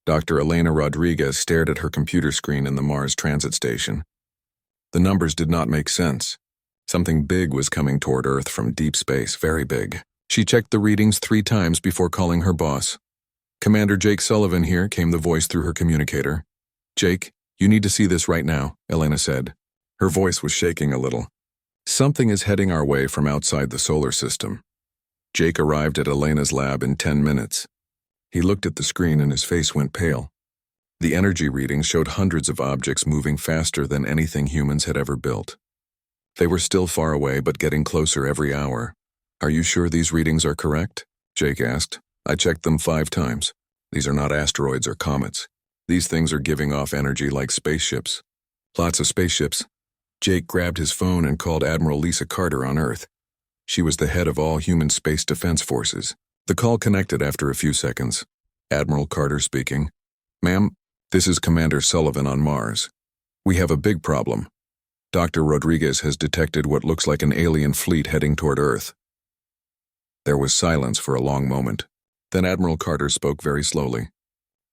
Dr. Elena Rodriguez stared at her computer screen in the Mars transit station. The numbers did not make sense. Something big was coming toward Earth from deep space, very big. She checked the readings 3 times before calling her boss. "Commander Jake Sullivan here," came the voice through her communicator. "Jake, you need to see this right now," Elena said. Her voice was shaking a little. "Something is heading our way from outside the solar system." Jake arrived at Elena's lab in 10 minutes. He looked at the screen and his face went pale. The energy readings showed hundreds of objects moving faster than anything humans had ever built. They were still far away but getting closer every hour. "Are you sure these readings are correct?" Jake asked. "I checked them 5 times. These are not asteroids or comets. These things are giving off energy like spaceships." "Lots of spaceships." Jake grabbed his phone and called Admiral Lisa Carter on Earth. She was the head of all human space defense forces. The call connected after a few seconds. Admiral Carter speaking. "Ma'am, this is Commander Sullivan on Mars. We have a big problem. Dr. Rodriguez has detected what looks like an alien fleet heading toward Earth." There was silence for a long moment. Then Admiral Carter spoke very slowly.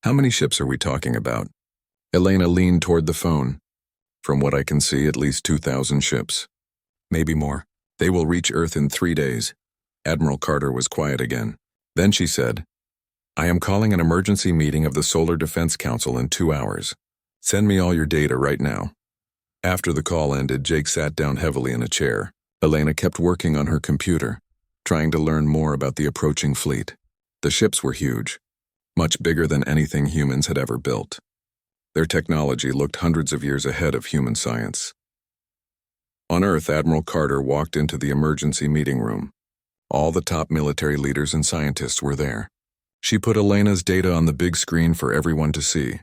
"How many ships are we talking about?" Elena leaned toward the phone. "From what I can see, at least 2,000 ships. Maybe more. They will reach Earth in 3 days. Admiral Carter was quiet again. Then she said, "I am calling an emergency meeting of the Solar Defense Council in 2 hours. Send me all your data right now." After the call ended, Jake sat down heavily in a chair. Elena kept working on her computer, trying to learn more about the approaching fleet. The ships were huge, much bigger than anything humans had ever built. Their technology looked hundreds of years ahead of human science. On Earth, Admiral Carter walked into the emergency meeting room. All the top military leaders and scientists were there. She put Elena's data on the big screen for everyone to see.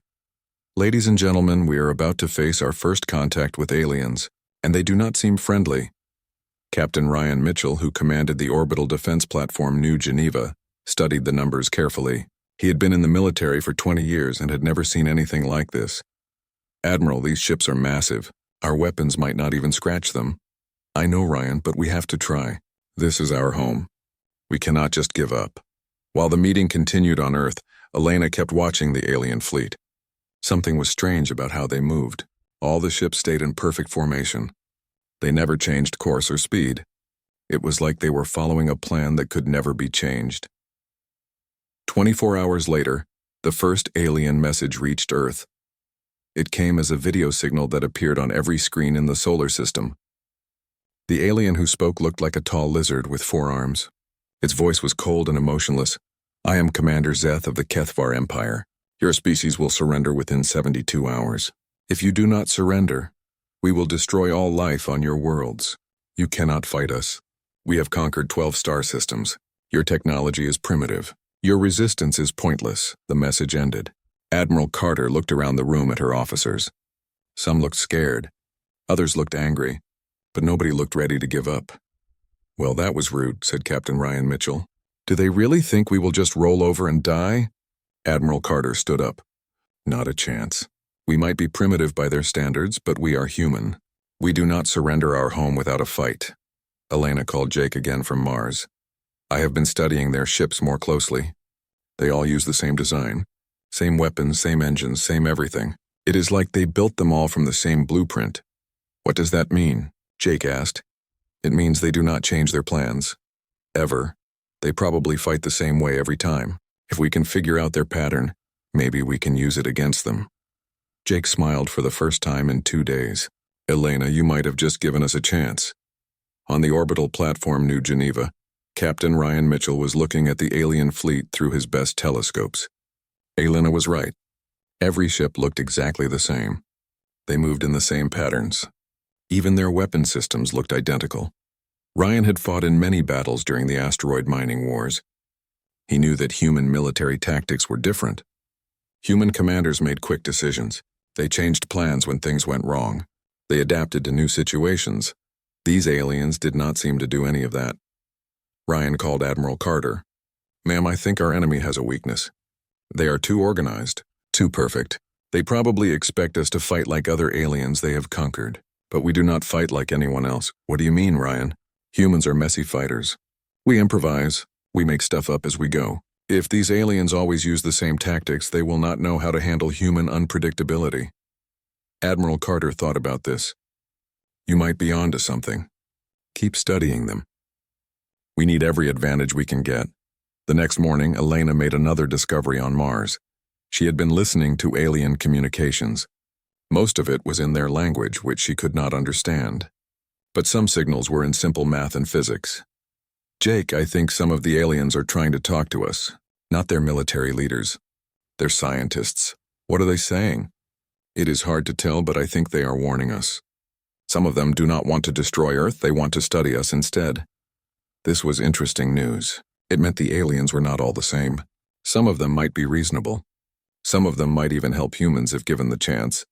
"Ladies and gentlemen, we are about to face our first contact with aliens, and they do not seem friendly." Captain Ryan Mitchell, who commanded the orbital defense platform New Geneva, studied the numbers carefully. He had been in the military for 20 years and had never seen anything like this. "Admiral, these ships are massive. Our weapons might not even scratch them." "I know, Ryan, but we have to try. This is our home. We cannot just give up." While the meeting continued on Earth, Elena kept watching the alien fleet. Something was strange about how they moved. All the ships stayed in perfect formation. They never changed course or speed. It was like they were following a plan that could never be changed. 24 hours later, the first alien message reached Earth. It came as a video signal that appeared on every screen in the solar system. The alien who spoke looked like a tall lizard with 4 arms. Its voice was cold and emotionless. "I am Commander Zeth of the Kethvar Empire. Your species will surrender within 72 hours. If you do not surrender, we will destroy all life on your worlds. You cannot fight us. We have conquered 12 star systems. Your technology is primitive. Your resistance is pointless." The message ended. Admiral Carter looked around the room at her officers. Some looked scared. Others looked angry. But nobody looked ready to give up. "Well, that was rude," said Captain Ryan Mitchell. "Do they really think we will just roll over and die?" Admiral Carter stood up. "Not a chance. We might be primitive by their standards, but we are human. We do not surrender our home without a fight." Elena called Jake again from Mars. "I have been studying their ships more closely. They all use the same design. Same weapons, same engines, same everything. It is like they built them all from the same blueprint." "What does that mean?" Jake asked. "It means they do not change their plans. Ever. They probably fight the same way every time. If we can figure out their pattern, maybe we can use it against them." Jake smiled for the first time in 2 days. "Elena, you might have just given us a chance." On the orbital platform New Geneva, Captain Ryan Mitchell was looking at the alien fleet through his best telescopes. Elena was right. Every ship looked exactly the same. They moved in the same patterns. Even their weapon systems looked identical. Ryan had fought in many battles during the asteroid mining wars. He knew that human military tactics were different. Human commanders made quick decisions. They changed plans when things went wrong. They adapted to new situations. These aliens did not seem to do any of that. Ryan called Admiral Carter. "Ma'am, I think our enemy has a weakness. They are too organized, too perfect. They probably expect us to fight like other aliens they have conquered. But we do not fight like anyone else." "What do you mean, Ryan?" "Humans are messy fighters. We improvise. We make stuff up as we go. If these aliens always use the same tactics, they will not know how to handle human unpredictability. Admiral Carter thought about this. You might be onto something. Keep studying them. We need every advantage we can get. The next morning, Elena made another discovery on Mars. She had been listening to alien communications. Most of it was in their language, which she could not understand. But some signals were in simple math and physics. Jake, I think some of the aliens are trying to talk to us. Not their military leaders. They're scientists. What are they saying? It is hard to tell, but I think they are warning us. Some of them do not want to destroy Earth, they want to study us instead. This was interesting news. It meant the aliens were not all the same. Some of them might be reasonable. Some of them might even help humans if given the chance.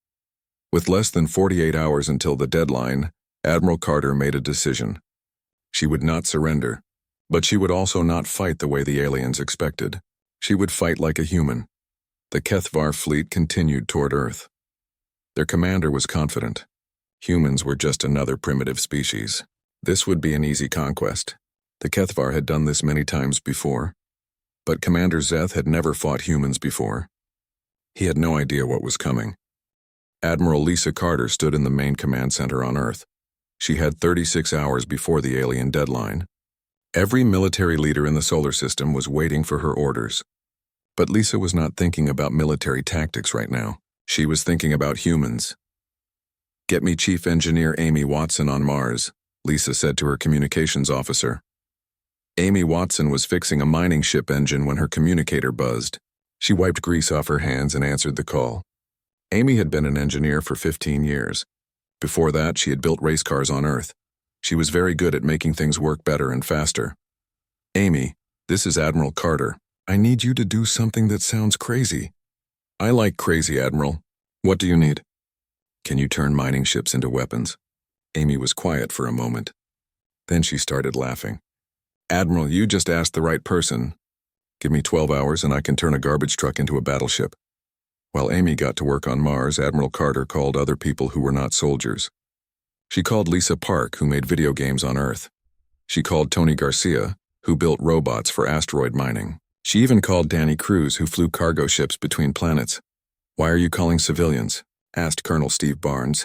With less than 48 hours until the deadline, Admiral Carter made a decision. She would not surrender, but she would also not fight the way the aliens expected. She would fight like a human. The Kethvar fleet continued toward Earth. Their commander was confident. Humans were just another primitive species. This would be an easy conquest. The Kethvar had done this many times before, but Commander Zeth had never fought humans before. He had no idea what was coming. Admiral Lisa Carter stood in the main command center on Earth. She had 36 hours before the alien deadline. Every military leader in the solar system was waiting for her orders. But Lisa was not thinking about military tactics right now. She was thinking about humans. "Get me Chief Engineer Amy Watson on Mars," Lisa said to her communications officer. Amy Watson was fixing a mining ship engine when her communicator buzzed. She wiped grease off her hands and answered the call. Amy had been an engineer for 15 years. Before that, she had built race cars on Earth. She was very good at making things work better and faster. "Amy, this is Admiral Carter. I need you to do something that sounds crazy." "I like crazy, Admiral. What do you need?" "Can you turn mining ships into weapons?" Amy was quiet for a moment. Then she started laughing. "Admiral, you just asked the right person. Give me 12 hours and I can turn a garbage truck into a battleship." While Amy got to work on Mars, Admiral Carter called other people who were not soldiers. She called Lisa Park, who made video games on Earth. She called Tony Garcia, who built robots for asteroid mining. She even called Danny Cruz, who flew cargo ships between planets. "Why are you calling civilians?" asked Colonel Steve Barnes.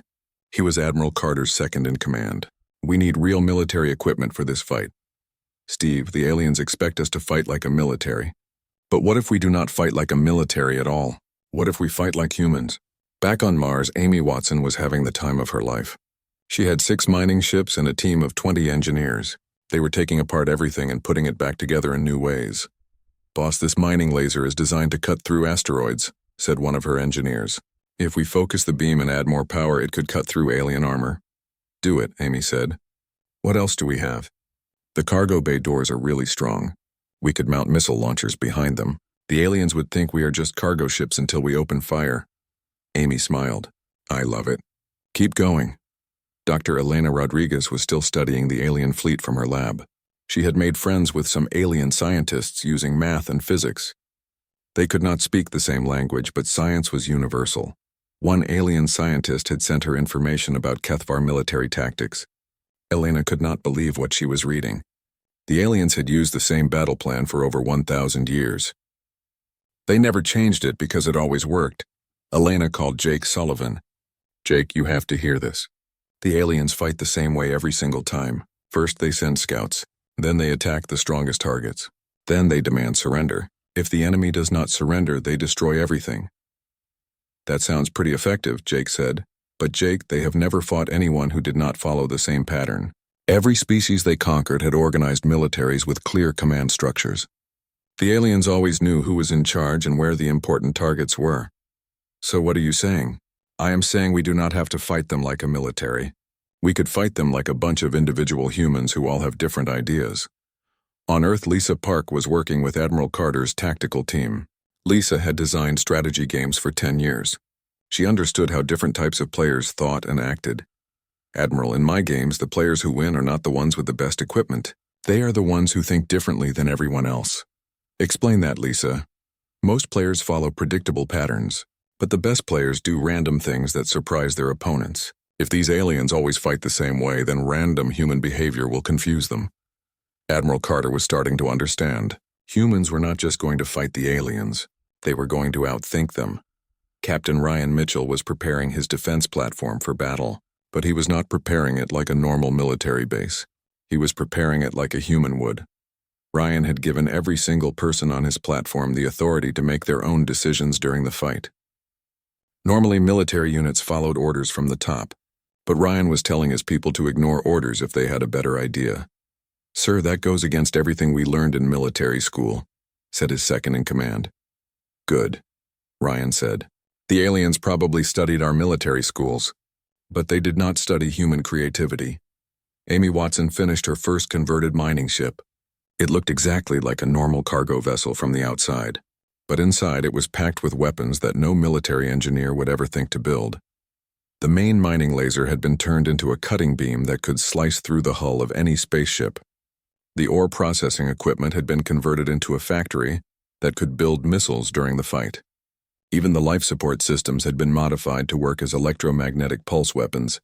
He was Admiral Carter's second in command. "We need real military equipment for this fight." "Steve, the aliens expect us to fight like a military. But what if we do not fight like a military at all? What if we fight like humans?" Back on Mars, Amy Watson was having the time of her life. She had 6 mining ships and a team of 20 engineers. They were taking apart everything and putting it back together in new ways. "Boss, this mining laser is designed to cut through asteroids," said one of her engineers. "If we focus the beam and add more power, it could cut through alien armor." "Do it," Amy said. "What else do we have?" "The cargo bay doors are really strong. We could mount missile launchers behind them. The aliens would think we are just cargo ships until we open fire." Amy smiled. "I love it. Keep going." Dr. Elena Rodriguez was still studying the alien fleet from her lab. She had made friends with some alien scientists using math and physics. They could not speak the same language, but science was universal. One alien scientist had sent her information about Kethvar military tactics. Elena could not believe what she was reading. The aliens had used the same battle plan for over 1,000 years. They never changed it because it always worked. Elena called Jake Sullivan. "Jake, you have to hear this. The aliens fight the same way every single time. First they send scouts. Then they attack the strongest targets. Then they demand surrender. If the enemy does not surrender, they destroy everything." "That sounds pretty effective," Jake said. "But Jake, they have never fought anyone who did not follow the same pattern. Every species they conquered had organized militaries with clear command structures. The aliens always knew who was in charge and where the important targets were." "So what are you saying?" "I am saying we do not have to fight them like a military. We could fight them like a bunch of individual humans who all have different ideas." On Earth, Lisa Park was working with Admiral Carter's tactical team. Lisa had designed strategy games for 10 years. She understood how different types of players thought and acted. "Admiral, in my games, the players who win are not the ones with the best equipment. They are the ones who think differently than everyone else." "Explain that, Lisa." "Most players follow predictable patterns, but the best players do random things that surprise their opponents. If these aliens always fight the same way, then random human behavior will confuse them." Admiral Carter was starting to understand. Humans were not just going to fight the aliens, they were going to outthink them. Captain Ryan Mitchell was preparing his defense platform for battle, but he was not preparing it like a normal military base. He was preparing it like a human would. Ryan had given every single person on his platform the authority to make their own decisions during the fight. Normally, military units followed orders from the top, but Ryan was telling his people to ignore orders if they had a better idea. "Sir, that goes against everything we learned in military school," said his second-in-command. "Good," Ryan said. "The aliens probably studied our military schools, but they did not study human creativity." Amy Watson finished her first converted mining ship. It looked exactly like a normal cargo vessel from the outside, but inside it was packed with weapons that no military engineer would ever think to build. The main mining laser had been turned into a cutting beam that could slice through the hull of any spaceship. The ore processing equipment had been converted into a factory that could build missiles during the fight. Even the life support systems had been modified to work as electromagnetic pulse weapons.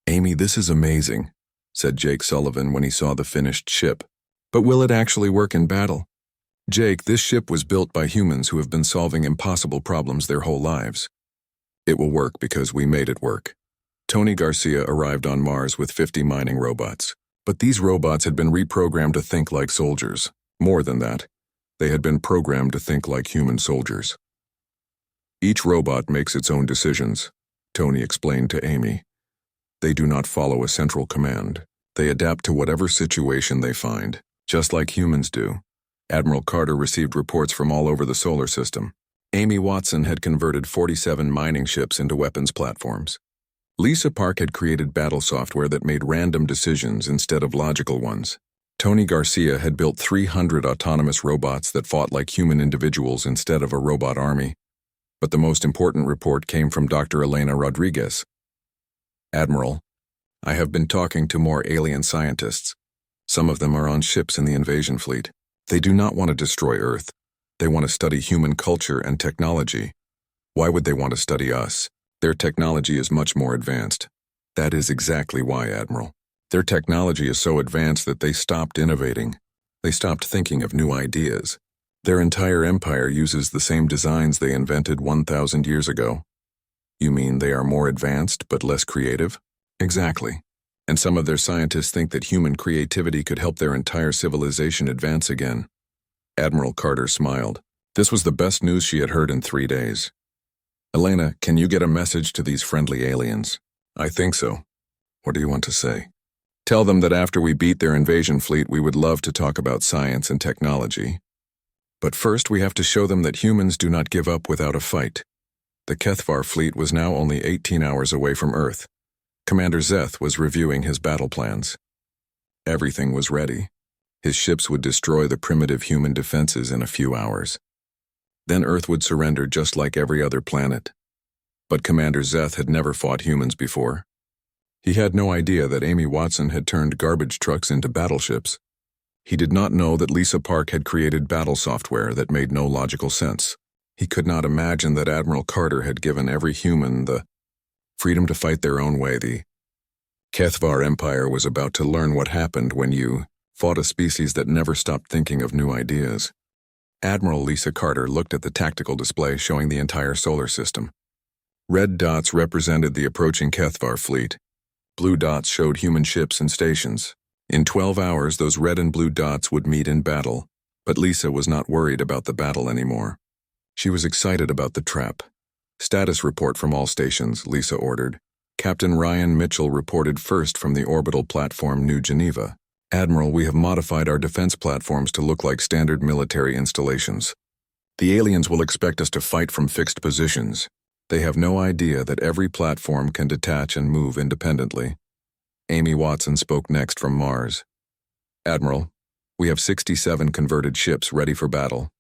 "Amy, this is amazing," said Jake Sullivan when he saw the finished ship. "But will it actually work in battle?" "Jake, this ship was built by humans who have been solving impossible problems their whole lives. It will work because we made it work." Tony Garcia arrived on Mars with 50 mining robots. But these robots had been reprogrammed to think like soldiers. More than that, they had been programmed to think like human soldiers. "Each robot makes its own decisions," Tony explained to Amy. "They do not follow a central command. They adapt to whatever situation they find, just like humans do." Admiral Carter received reports from all over the solar system. Amy Watson had converted 47 mining ships into weapons platforms. Lisa Park had created battle software that made random decisions instead of logical ones. Tony Garcia had built 300 autonomous robots that fought like human individuals instead of a robot army. But the most important report came from Dr. Elena Rodriguez. "Admiral, I have been talking to more alien scientists. Some of them are on ships in the invasion fleet. They do not want to destroy Earth. They want to study human culture and technology. Why would they want to study us? Their technology is much more advanced." "That is exactly why, Admiral. Their technology is so advanced that they stopped innovating. They stopped thinking of new ideas. Their entire empire uses the same designs they invented 1,000 years ago." "You mean they are more advanced but less creative?" "Exactly. And some of their scientists think that human creativity could help their entire civilization advance again." Admiral Carter smiled. This was the best news she had heard in 3 days. "Elena, can you get a message to these friendly aliens?" "I think so. What do you want to say?" "Tell them that after we beat their invasion fleet, we would love to talk about science and technology. But first we have to show them that humans do not give up without a fight." The Kethvar fleet was now only 18 hours away from Earth. Commander Zeth was reviewing his battle plans. Everything was ready. His ships would destroy the primitive human defenses in a few hours. Then Earth would surrender just like every other planet. But Commander Zeth had never fought humans before. He had no idea that Amy Watson had turned garbage trucks into battleships. He did not know that Lisa Park had created battle software that made no logical sense. He could not imagine that Admiral Carter had given every human the freedom to fight their own way. The Kethvar Empire was about to learn what happened when you fought a species that never stopped thinking of new ideas. Admiral Lisa Carter looked at the tactical display showing the entire solar system. Red dots represented the approaching Kethvar fleet. Blue dots showed human ships and stations. In 12 hours, those red and blue dots would meet in battle, but Lisa was not worried about the battle anymore. She was excited about the trap. "Status report from all stations," Lisa ordered. Captain Ryan Mitchell reported first from the orbital platform New Geneva. "Admiral, we have modified our defense platforms to look like standard military installations. The aliens will expect us to fight from fixed positions. They have no idea that every platform can detach and move independently." Amy Watson spoke next from Mars. "Admiral, we have 67 converted ships ready for battle.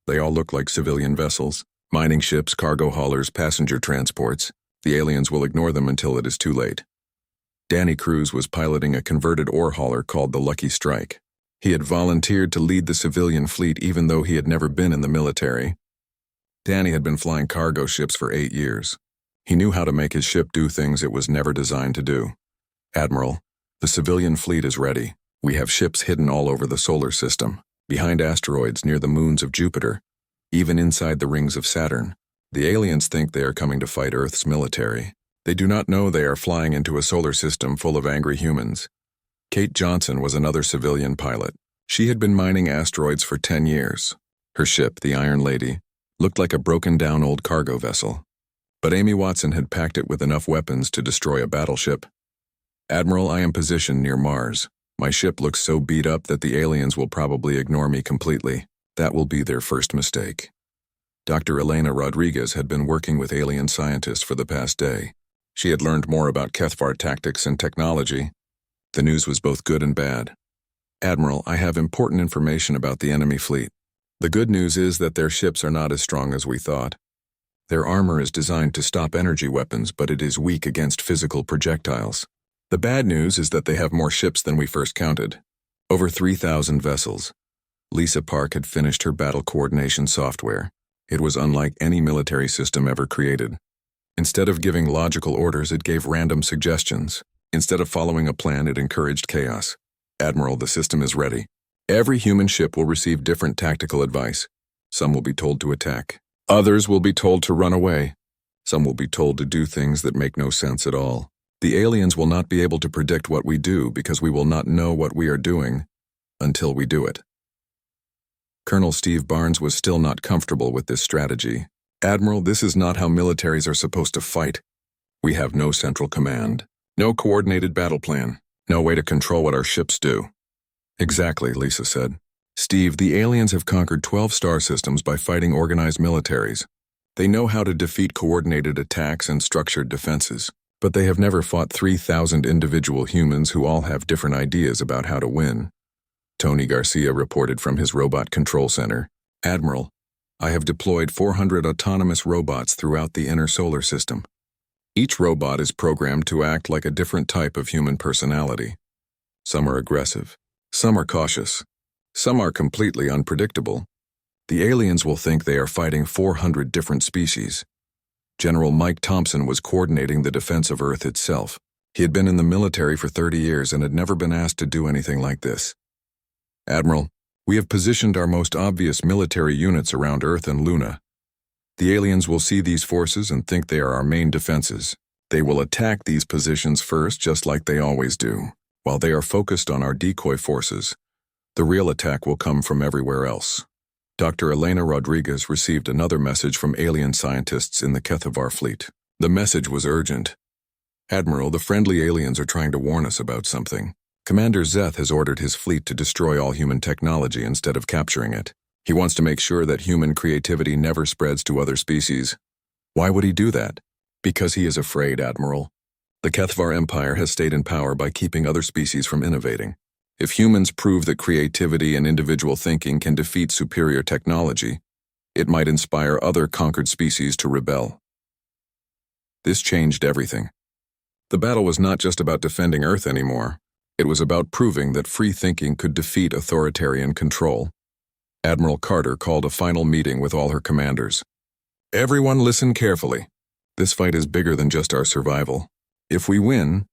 They all look like civilian vessels, mining ships, cargo haulers, passenger transports. The aliens will ignore them until it is too late." Danny Cruz was piloting a converted ore hauler called the Lucky Strike. He had volunteered to lead the civilian fleet even though he had never been in the military. Danny had been flying cargo ships for 8 years. He knew how to make his ship do things it was never designed to do. "Admiral, the civilian fleet is ready. We have ships hidden all over the solar system. behind asteroids near the moons of Jupiter, even inside the rings of Saturn. The aliens think they are coming to fight Earth's military. They do not know they are flying into a solar system full of angry humans. Kate Johnson was another civilian pilot. She had been mining asteroids for 10 years. Her ship, the Iron Lady, looked like a broken-down old cargo vessel. But Amy Watson had packed it with enough weapons to destroy a battleship. "Admiral, I am positioned near Mars. My ship looks so beat up that the aliens will probably ignore me completely. That will be their first mistake." Dr. Elena Rodriguez had been working with alien scientists for the past day. She had learned more about Kethvar tactics and technology. The news was both good and bad. "Admiral, I have important information about the enemy fleet. The good news is that their ships are not as strong as we thought. Their armor is designed to stop energy weapons, but it is weak against physical projectiles. The bad news is that they have more ships than we first counted. Over 3,000 vessels." Lisa Park had finished her battle coordination software. It was unlike any military system ever created. Instead of giving logical orders, it gave random suggestions. Instead of following a plan, it encouraged chaos. "Admiral, the system is ready. Every human ship will receive different tactical advice. Some will be told to attack. Others will be told to run away. Some will be told to do things that make no sense at all. The aliens will not be able to predict what we do because we will not know what we are doing until we do it." Colonel Steve Barnes was still not comfortable with this strategy. "Admiral, this is not how militaries are supposed to fight. We have no central command, no coordinated battle plan, no way to control what our ships do." "Exactly," Lisa said. "Steve, the aliens have conquered 12 star systems by fighting organized militaries. They know how to defeat coordinated attacks and structured defenses, but they have never fought 3,000 individual humans who all have different ideas about how to win." Tony Garcia reported from his robot control center. "Admiral, I have deployed 400 autonomous robots throughout the inner solar system. Each robot is programmed to act like a different type of human personality. Some are aggressive, some are cautious, some are completely unpredictable. The aliens will think they are fighting 400 different species." General Mike Thompson was coordinating the defense of Earth itself. He had been in the military for 30 years and had never been asked to do anything like this. "Admiral, we have positioned our most obvious military units around Earth and Luna. The aliens will see these forces and think they are our main defenses. They will attack these positions first, just like they always do. While they are focused on our decoy forces, the real attack will come from everywhere else." Dr. Elena Rodriguez received another message from alien scientists in the Kethvar fleet. The message was urgent. "Admiral, the friendly aliens are trying to warn us about something. Commander Zeth has ordered his fleet to destroy all human technology instead of capturing it. He wants to make sure that human creativity never spreads to other species." "Why would he do that?" "Because he is afraid, Admiral. The Kethvar Empire has stayed in power by keeping other species from innovating. If humans prove that creativity and individual thinking can defeat superior technology, it might inspire other conquered species to rebel." This changed everything. The battle was not just about defending Earth anymore. It was about proving that free thinking could defeat authoritarian control. Admiral Carter called a final meeting with all her commanders. "Everyone listen carefully. This fight is bigger than just our survival. If we win,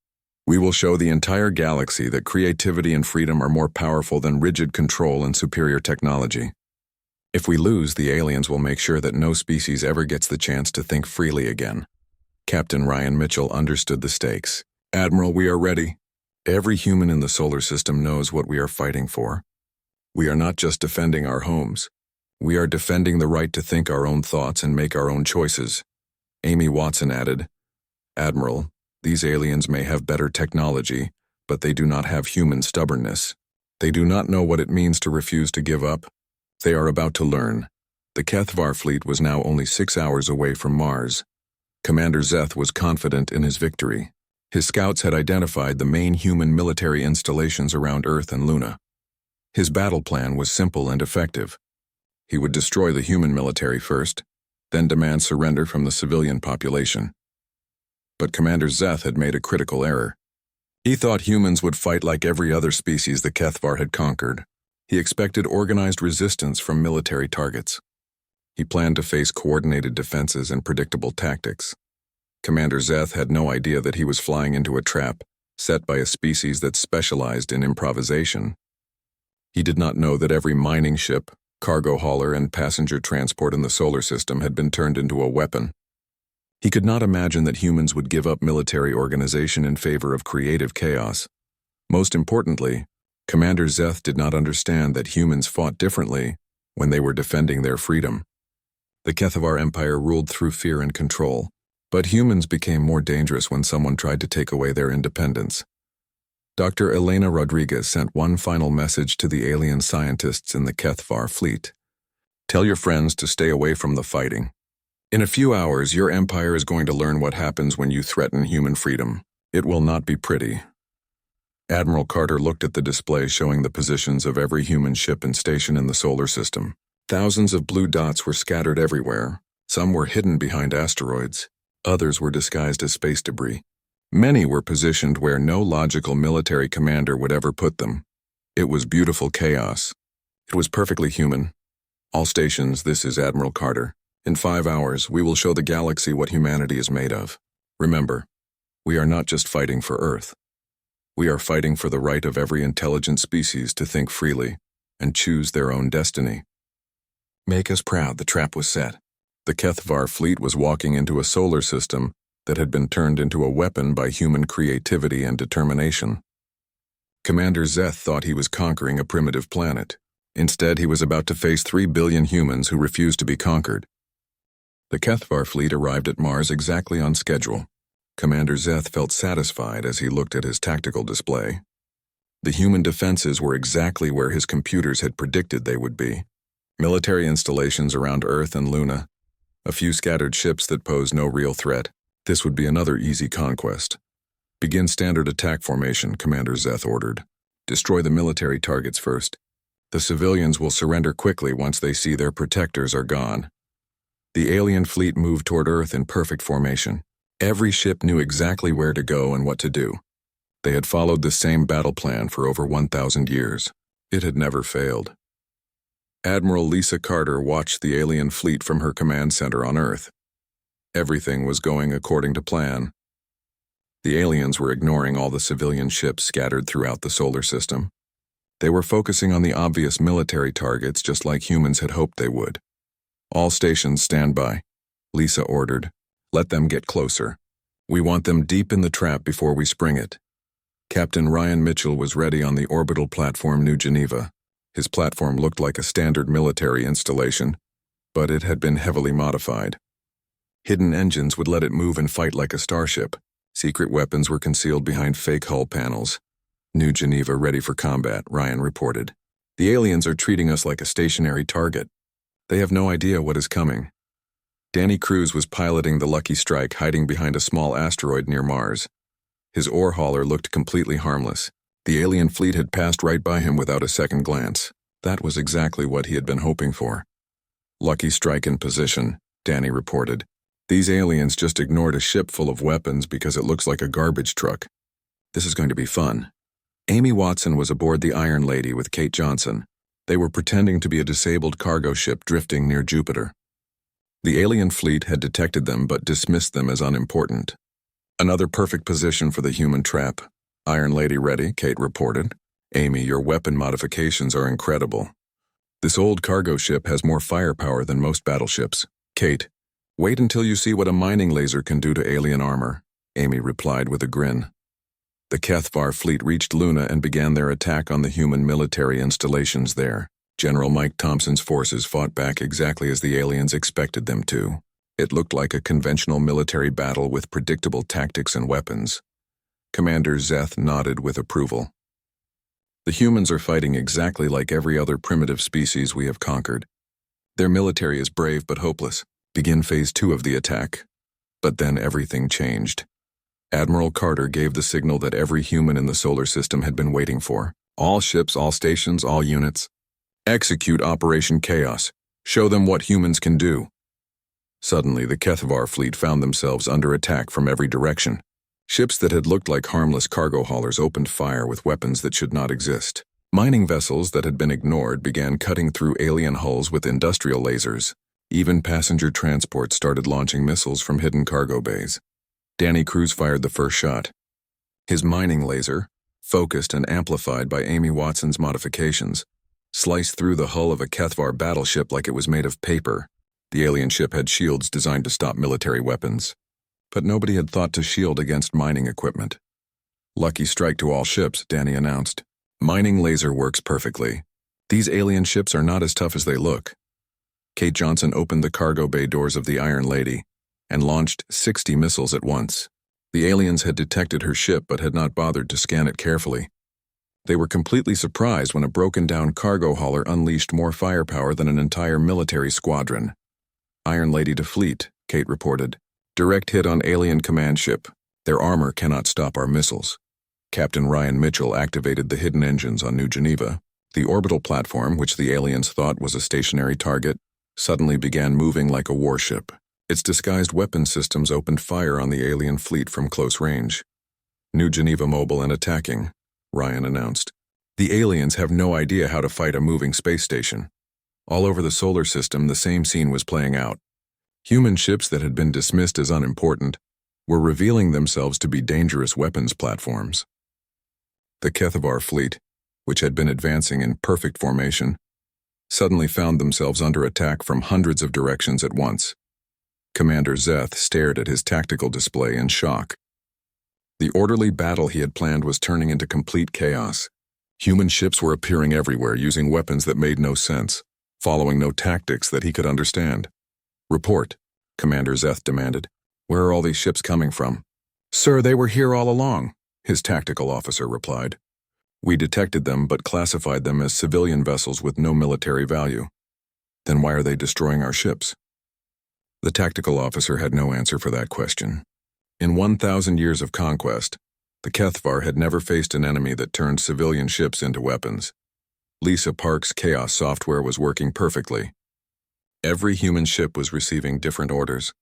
we will show the entire galaxy that creativity and freedom are more powerful than rigid control and superior technology. If we lose, the aliens will make sure that no species ever gets the chance to think freely again." Captain Ryan Mitchell understood the stakes. "Admiral, we are ready. Every human in the solar system knows what we are fighting for. We are not just defending our homes. We are defending the right to think our own thoughts and make our own choices." Amy Watson added, "Admiral, these aliens may have better technology, but they do not have human stubbornness. They do not know what it means to refuse to give up. They are about to learn." The Kethvar fleet was now only 6 hours away from Mars. Commander Zeth was confident in his victory. His scouts had identified the main human military installations around Earth and Luna. His battle plan was simple and effective. He would destroy the human military first, then demand surrender from the civilian population. But Commander Zeth had made a critical error. He thought humans would fight like every other species the Kethvar had conquered. He expected organized resistance from military targets. He planned to face coordinated defenses and predictable tactics. Commander Zeth had no idea that he was flying into a trap set by a species that specialized in improvisation. He did not know that every mining ship, cargo hauler, and passenger transport in the solar system had been turned into a weapon. He could not imagine that humans would give up military organization in favor of creative chaos. Most importantly, Commander Zeth did not understand that humans fought differently when they were defending their freedom. The Kethavar Empire ruled through fear and control, but humans became more dangerous when someone tried to take away their independence. Dr. Elena Rodriguez sent one final message to the alien scientists in the Kethavar fleet. Tell your friends to stay away from the fighting. In a few hours, your empire is going to learn what happens when you threaten human freedom. It will not be pretty. Admiral Carter looked at the display showing the positions of every human ship and station in the solar system. Thousands of blue dots were scattered everywhere. Some were hidden behind asteroids. Others were disguised as space debris. Many were positioned where no logical military commander would ever put them. It was beautiful chaos. It was perfectly human. All stations, this is Admiral Carter. In 5 hours, we will show the galaxy what humanity is made of. Remember, we are not just fighting for Earth. We are fighting for the right of every intelligent species to think freely and choose their own destiny. Make us proud, the trap was set. The Kethavar fleet was walking into a solar system that had been turned into a weapon by human creativity and determination. Commander Zeth thought he was conquering a primitive planet. Instead, he was about to face 3 billion humans who refused to be conquered. The Kethavar fleet arrived at Mars exactly on schedule. Commander Zeth felt satisfied as he looked at his tactical display. The human defenses were exactly where his computers had predicted they would be. Military installations around Earth and Luna. A few scattered ships that pose no real threat. This would be another easy conquest. Begin standard attack formation, Commander Zeth ordered. Destroy the military targets first. The civilians will surrender quickly once they see their protectors are gone. The alien fleet moved toward Earth in perfect formation. Every ship knew exactly where to go and what to do. They had followed the same battle plan for over 1,000 years. It had never failed. Admiral Lisa Carter watched the alien fleet from her command center on Earth. Everything was going according to plan. The aliens were ignoring all the civilian ships scattered throughout the solar system. They were focusing on the obvious military targets just like humans had hoped they would. All stations stand by, Lisa ordered. Let them get closer. We want them deep in the trap before we spring it. Captain Ryan Mitchell was ready on the orbital platform New Geneva. His platform looked like a standard military installation, but it had been heavily modified. Hidden engines would let it move and fight like a starship. Secret weapons were concealed behind fake hull panels. New Geneva ready for combat, Ryan reported. The aliens are treating us like a stationary target. They have no idea what is coming. Danny Cruz was piloting the Lucky Strike, hiding behind a small asteroid near Mars. His ore hauler looked completely harmless. The alien fleet had passed right by him without a second glance. That was exactly what he had been hoping for. Lucky Strike in position, Danny reported. These aliens just ignored a ship full of weapons because it looks like a garbage truck. This is going to be fun. Amy Watson was aboard the Iron Lady with Kate Johnson. They were pretending to be a disabled cargo ship drifting near Jupiter. The alien fleet had detected them but dismissed them as unimportant. Another perfect position for the human trap. Iron Lady ready, Kate reported. Amy, your weapon modifications are incredible. This old cargo ship has more firepower than most battleships. Kate, wait until you see what a mining laser can do to alien armor, Amy replied with a grin. The Kethavar fleet reached Luna and began their attack on the human military installations there. General Mike Thompson's forces fought back exactly as the aliens expected them to. It looked like a conventional military battle with predictable tactics and weapons. Commander Zeth nodded with approval. The humans are fighting exactly like every other primitive species we have conquered. Their military is brave but hopeless. Begin phase 2 of the attack. But then everything changed. Admiral Carter gave the signal that every human in the solar system had been waiting for. All ships, all stations, all units. Execute Operation Chaos. Show them what humans can do. Suddenly, the Kethavar fleet found themselves under attack from every direction. Ships that had looked like harmless cargo haulers opened fire with weapons that should not exist. Mining vessels that had been ignored began cutting through alien hulls with industrial lasers. Even passenger transport started launching missiles from hidden cargo bays. Danny Cruz fired the first shot. His mining laser, focused and amplified by Amy Watson's modifications, sliced through the hull of a Kethvar battleship like it was made of paper. The alien ship had shields designed to stop military weapons, but nobody had thought to shield against mining equipment. "Lucky strike to all ships," Danny announced. "Mining laser works perfectly. These alien ships are not as tough as they look." Kate Johnson opened the cargo bay doors of the Iron Lady and launched 60 missiles at once. The aliens had detected her ship but had not bothered to scan it carefully. They were completely surprised when a broken-down cargo hauler unleashed more firepower than an entire military squadron. "Iron Lady to fleet," Kate reported. "Direct hit on alien command ship. Their armor cannot stop our missiles." Captain Ryan Mitchell activated the hidden engines on New Geneva. The orbital platform, which the aliens thought was a stationary target, suddenly began moving like a warship. Its disguised weapon systems opened fire on the alien fleet from close range. "New Geneva mobile and attacking," Ryan announced. "The aliens have no idea how to fight a moving space station." All over the solar system, the same scene was playing out. Human ships that had been dismissed as unimportant were revealing themselves to be dangerous weapons platforms. The Kethvar fleet, which had been advancing in perfect formation, suddenly found themselves under attack from hundreds of directions at once. Commander Zeth stared at his tactical display in shock. The orderly battle he had planned was turning into complete chaos. Human ships were appearing everywhere using weapons that made no sense, following no tactics that he could understand. "Report," Commander Zeth demanded. "Where are all these ships coming from?" "Sir, they were here all along," his tactical officer replied. "We detected them but classified them as civilian vessels with no military value." "Then why are they destroying our ships?" The tactical officer had no answer for that question. In 1,000 years of conquest, the Kethvar had never faced an enemy that turned civilian ships into weapons. Lisa Park's chaos software was working perfectly. Every human ship was receiving different orders.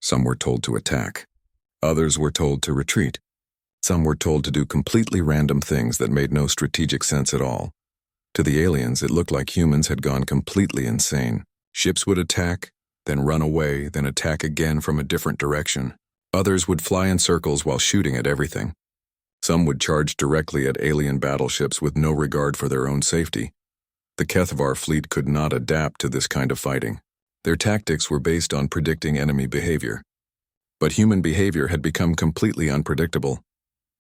Some were told to attack. Others were told to retreat. Some were told to do completely random things that made no strategic sense at all. To the aliens, it looked like humans had gone completely insane. Ships would attack, then run away, then attack again from a different direction. Others would fly in circles while shooting at everything. Some would charge directly at alien battleships with no regard for their own safety. The Kethvar fleet could not adapt to this kind of fighting. Their tactics were based on predicting enemy behavior. But human behavior had become completely unpredictable.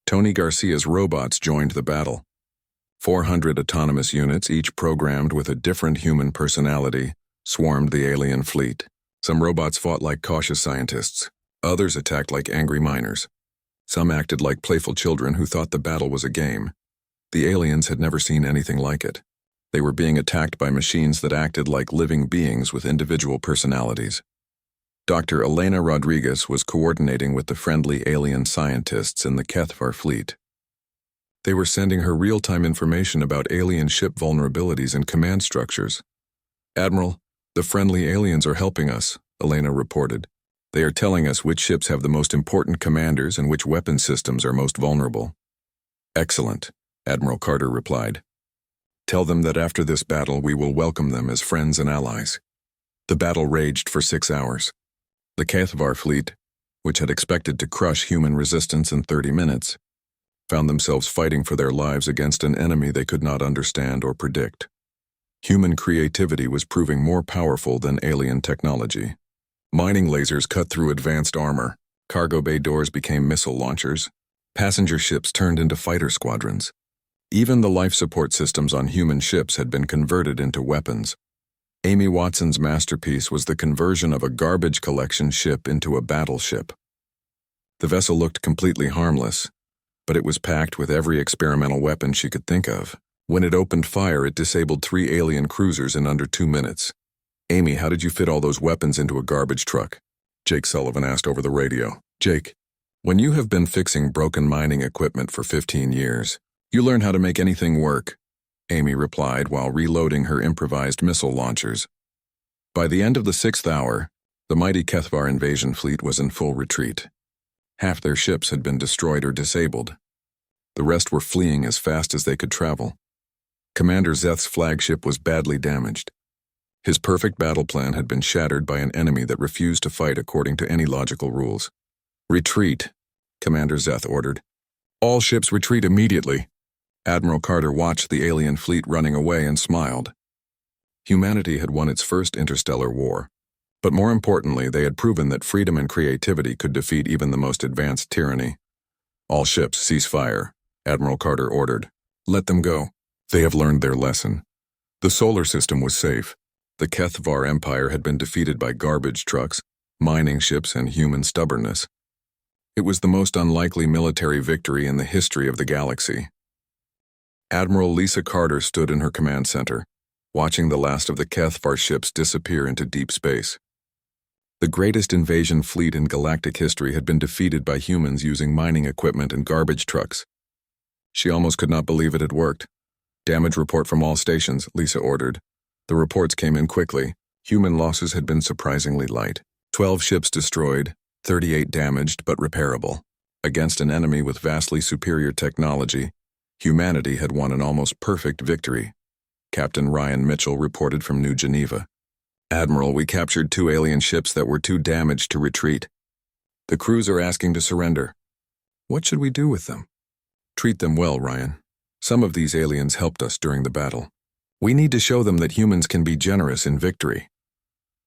Tony Garcia's robots joined the battle. 400 autonomous units, each programmed with a different human personality, swarmed the alien fleet. Some robots fought like cautious scientists. Others attacked like angry miners. Some acted like playful children who thought the battle was a game. The aliens had never seen anything like it. They were being attacked by machines that acted like living beings with individual personalities. Dr. Elena Rodriguez was coordinating with the friendly alien scientists in the Kethvar fleet. They were sending her real-time information about alien ship vulnerabilities and command structures. "Admiral, the friendly aliens are helping us," Elena reported. "They are telling us which ships have the most important commanders and which weapon systems are most vulnerable." "Excellent," Admiral Carter replied. "Tell them that after this battle we will welcome them as friends and allies." The battle raged for 6 hours. The Kethvar fleet, which had expected to crush human resistance in 30 minutes, found themselves fighting for their lives against an enemy they could not understand or predict. Human creativity was proving more powerful than alien technology. Mining lasers cut through advanced armor. Cargo bay doors became missile launchers. Passenger ships turned into fighter squadrons. Even the life support systems on human ships had been converted into weapons. Amy Watson's masterpiece was the conversion of a garbage collection ship into a battleship. The vessel looked completely harmless, but it was packed with every experimental weapon she could think of. When it opened fire, it disabled 3 alien cruisers in under 2 minutes. "Amy, how did you fit all those weapons into a garbage truck?" Jake Sullivan asked over the radio. "Jake, when you have been fixing broken mining equipment for 15 years, you learn how to make anything work," Amy replied while reloading her improvised missile launchers. By the end of the 6th hour, the mighty Kethvar invasion fleet was in full retreat. Half their ships had been destroyed or disabled. The rest were fleeing as fast as they could travel. Commander Zeth's flagship was badly damaged. His perfect battle plan had been shattered by an enemy that refused to fight according to any logical rules. "Retreat," Commander Zeth ordered. "All ships retreat immediately." Admiral Carter watched the alien fleet running away and smiled. Humanity had won its first interstellar war. But more importantly, they had proven that freedom and creativity could defeat even the most advanced tyranny. All ships cease fire, Admiral Carter ordered. Let them go. They have learned their lesson. The solar system was safe. The HFY Empire had been defeated by garbage trucks, mining ships, and human stubbornness. It was the most unlikely military victory in the history of the galaxy. Admiral Lisa Carter stood in her command center, watching the last of the HFY ships disappear into deep space. The greatest invasion fleet in galactic history had been defeated by humans using mining equipment and garbage trucks. She almost could not believe it had worked. Damage report from all stations, Lisa ordered. The reports came in quickly. Human losses had been surprisingly light. 12 ships destroyed, 38 damaged but repairable. Against an enemy with vastly superior technology, humanity had won an almost perfect victory. Captain Ryan Mitchell reported from New Geneva. Admiral, we captured 2 alien ships that were too damaged to retreat. The crews are asking to surrender. What should we do with them? Treat them well, Ryan. Some of these aliens helped us during the battle. We need to show them that humans can be generous in victory.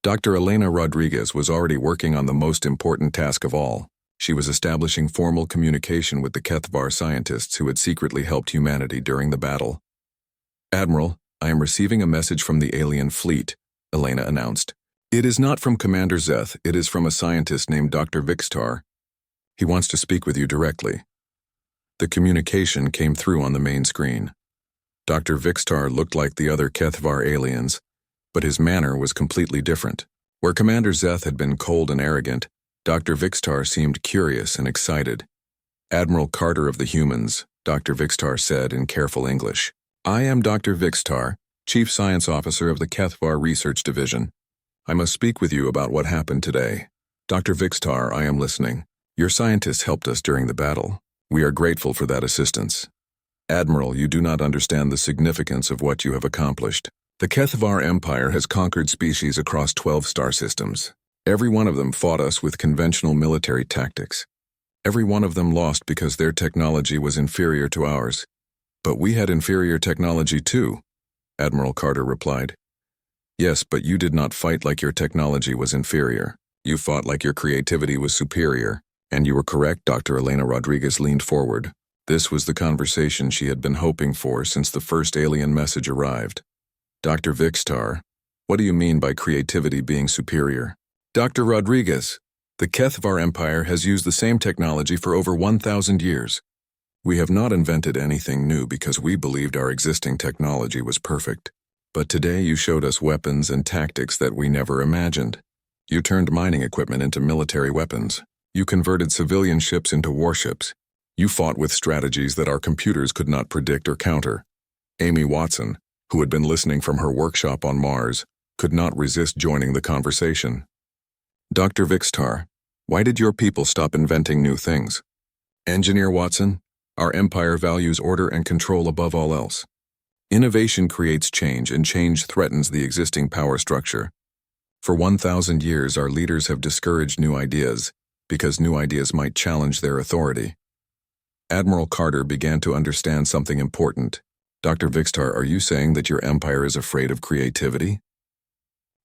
Dr. Elena Rodriguez was already working on the most important task of all. She was establishing formal communication with the HFY scientists who had secretly helped humanity during the battle. Admiral, I am receiving a message from the alien fleet, Elena announced. It is not from Commander Zeth, it is from a scientist named Dr. Vixtar. He wants to speak with you directly. The communication came through on the main screen. Dr. Vixtar looked like the other HFY aliens, but his manner was completely different. Where Commander Zeth had been cold and arrogant, Dr. Vixtar seemed curious and excited. Admiral Carter of the humans, Dr. Vixtar said in careful English. I am Dr. Vixtar, Chief Science Officer of the HFY Research Division. I must speak with you about what happened today. Dr. Vixtar, I am listening. Your scientists helped us during the battle. We are grateful for that assistance. Admiral, you do not understand the significance of what you have accomplished. The HFY Empire has conquered species across 12 star systems. Every one of them fought us with conventional military tactics. Every one of them lost because their technology was inferior to ours. But we had inferior technology too, Admiral Carter replied. Yes, but you did not fight like your technology was inferior. You fought like your creativity was superior. And you were correct, Dr. Elena Rodriguez leaned forward. This was the conversation she had been hoping for since the first alien message arrived. Dr. Vixtar, what do you mean by creativity being superior? Dr. Rodriguez, the HFY Empire has used the same technology for over 1,000 years. We have not invented anything new because we believed our existing technology was perfect. But today you showed us weapons and tactics that we never imagined. You turned mining equipment into military weapons. You converted civilian ships into warships. You fought with strategies that our computers could not predict or counter. Amy Watson, who had been listening from her workshop on Mars, could not resist joining the conversation. Dr. Vixtar, why did your people stop inventing new things? Engineer Watson, our empire values order and control above all else. Innovation creates change, and change threatens the existing power structure. For 1,000 years, our leaders have discouraged new ideas, because new ideas might challenge their authority. Admiral Carter began to understand something important. Dr. Vixtar, are you saying that your empire is afraid of creativity?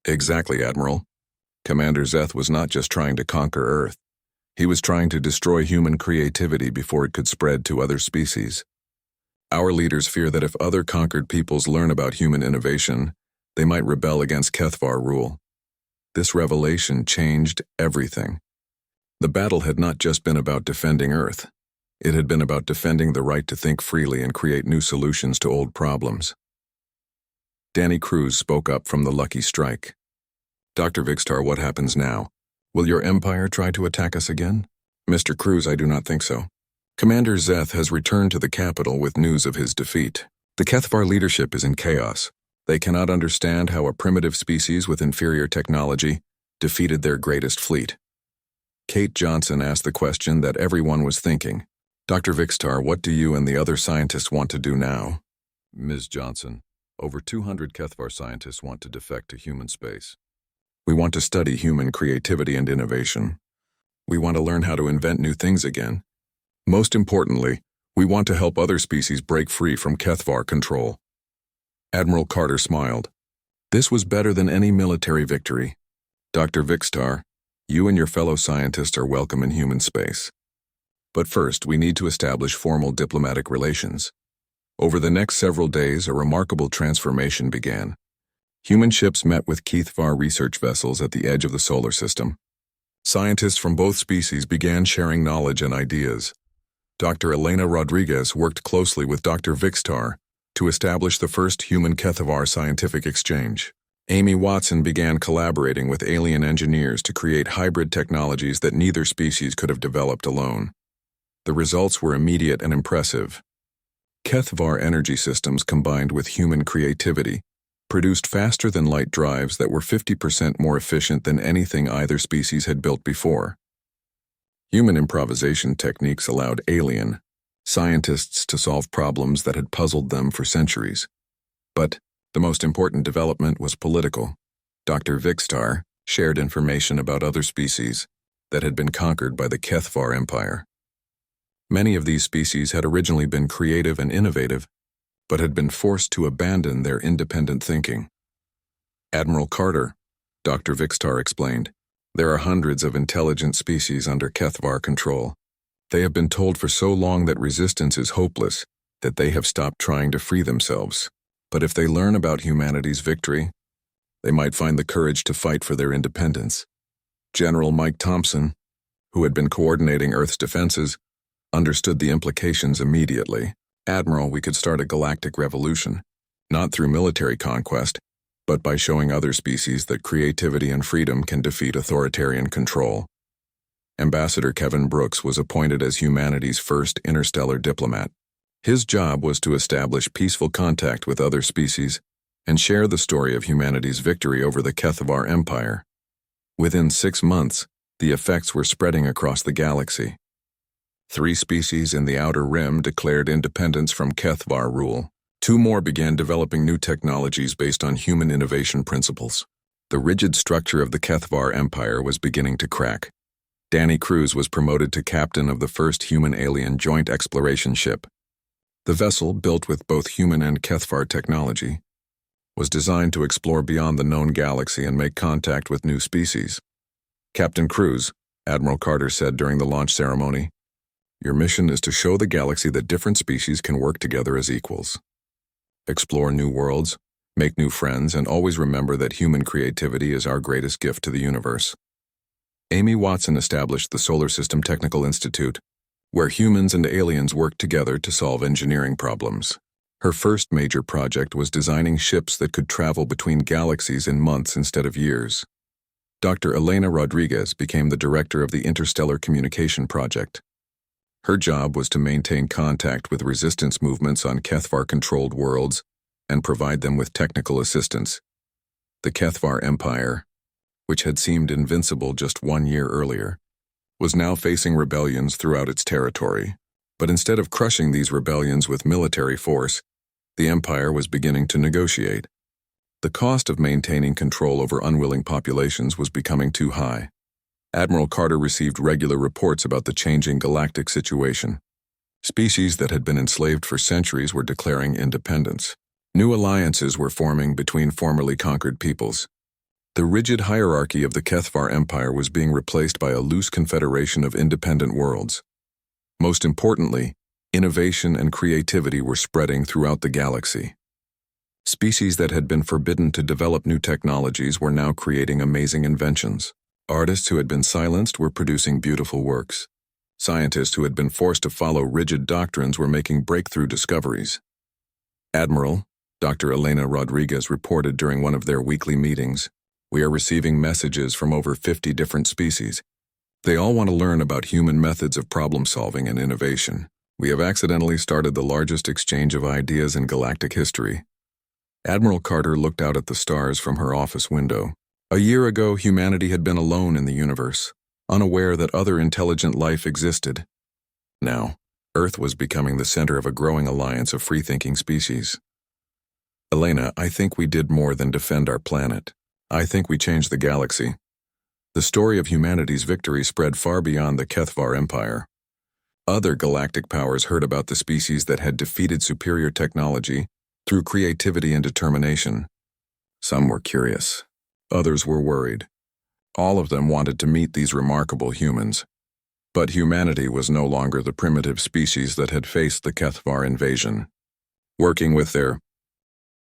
Exactly, Admiral. Commander Zeth was not just trying to conquer Earth. He was trying to destroy human creativity before it could spread to other species. Our leaders fear that if other conquered peoples learn about human innovation, they might rebel against HFY rule. This revelation changed everything. The battle had not just been about defending Earth. It had been about defending the right to think freely and create new solutions to old problems. Danny Cruz spoke up from the Lucky Strike. Dr. Vixtar, what happens now? Will your empire try to attack us again? Mr. Cruz, I do not think so. Commander Zeth has returned to the capital with news of his defeat. The HFY leadership is in chaos. They cannot understand how a primitive species with inferior technology defeated their greatest fleet. Kate Johnson asked the question that everyone was thinking. Dr. Vixtar, what do you and the other scientists want to do now? Ms. Johnson, over 200 HFY scientists want to defect to human space. We want to study human creativity and innovation. We want to learn how to invent new things again. Most importantly, We want to help other species break free from HFY control. Admiral Carter smiled. This was better than any military victory. Dr. Vicstar, you and your fellow scientists are welcome in human space. But first, we need to establish formal diplomatic relations. Over the next several days, a remarkable transformation began. Human ships met with HFY research vessels at the edge of the solar system. Scientists from both species began sharing knowledge and ideas. Dr. Elena Rodriguez worked closely with Dr. Vicstar to establish the first human HFY scientific exchange. Amy Watson began collaborating with alien engineers to create hybrid technologies that neither species could have developed alone. The results were immediate and impressive. HFY energy systems combined with human creativity produced faster-than-light drives that were 50% more efficient than anything either species had built before. Human improvisation techniques allowed alien scientists to solve problems that had puzzled them for centuries. But the most important development was political. Dr. Vicstar shared information about other species that had been conquered by the HFY Empire. Many of these species had originally been creative and innovative, but had been forced to abandon their independent thinking. Admiral Carter, Dr. Vicstar explained, there are hundreds of intelligent species under HFY control. They have been told for so long that resistance is hopeless that they have stopped trying to free themselves. But if they learn about humanity's victory, they might find the courage to fight for their independence. General Mike Thompson, who had been coordinating Earth's defenses, understood the implications immediately. Admiral, we could start a galactic revolution, not through military conquest, but by showing other species that creativity and freedom can defeat authoritarian control. Ambassador Kevin Brooks was appointed as humanity's first interstellar diplomat. His job was to establish peaceful contact with other species and share the story of humanity's victory over the HFY Empire. Within 6 months, the effects were spreading across the galaxy. 3 species in the Outer Rim declared independence from HFY rule. 2 more began developing new technologies based on human innovation principles. The rigid structure of the HFY Empire was beginning to crack. Danny Cruz was promoted to captain of the first human-alien joint exploration ship. The vessel, built with both human and HFY technology, was designed to explore beyond the known galaxy and make contact with new species. Captain Cruz, Admiral Carter said during the launch ceremony, your mission is to show the galaxy that different species can work together as equals. Explore new worlds, make new friends, and always remember that human creativity is our greatest gift to the universe. Amy Watson established the Solar System Technical Institute, where humans and aliens worked together to solve engineering problems. Her first major project was designing ships that could travel between galaxies in months instead of years. Dr. Elena Rodriguez became the director of the Interstellar Communication Project. Her job was to maintain contact with resistance movements on HFY-controlled worlds and provide them with technical assistance. The HFY Empire, which had seemed invincible just 1 year earlier, was now facing rebellions throughout its territory. But instead of crushing these rebellions with military force, the Empire was beginning to negotiate. The cost of maintaining control over unwilling populations was becoming too high. Admiral Carter received regular reports about the changing galactic situation. Species that had been enslaved for centuries were declaring independence. New alliances were forming between formerly conquered peoples. The rigid hierarchy of the HFY Empire was being replaced by a loose confederation of independent worlds. Most importantly, innovation and creativity were spreading throughout the galaxy. Species that had been forbidden to develop new technologies were now creating amazing inventions. Artists who had been silenced were producing beautiful works. Scientists who had been forced to follow rigid doctrines were making breakthrough discoveries. Admiral, Dr. Elena Rodriguez reported during one of their weekly meetings, we are receiving messages from over 50 different species. They all want to learn about human methods of problem-solving and innovation. We have accidentally started the largest exchange of ideas in galactic history. Admiral Carter looked out at the stars from her office window. A year ago, humanity had been alone in the universe, unaware that other intelligent life existed. Now, Earth was becoming the center of a growing alliance of free-thinking species. Elena, I think we did more than defend our planet. I think we changed the galaxy. The story of humanity's victory spread far beyond the HFY Empire. Other galactic powers heard about the species that had defeated superior technology through creativity and determination. Some were curious. Others were worried. All of them wanted to meet these remarkable humans. But humanity was no longer the primitive species that had faced the Kethvar invasion. Working with their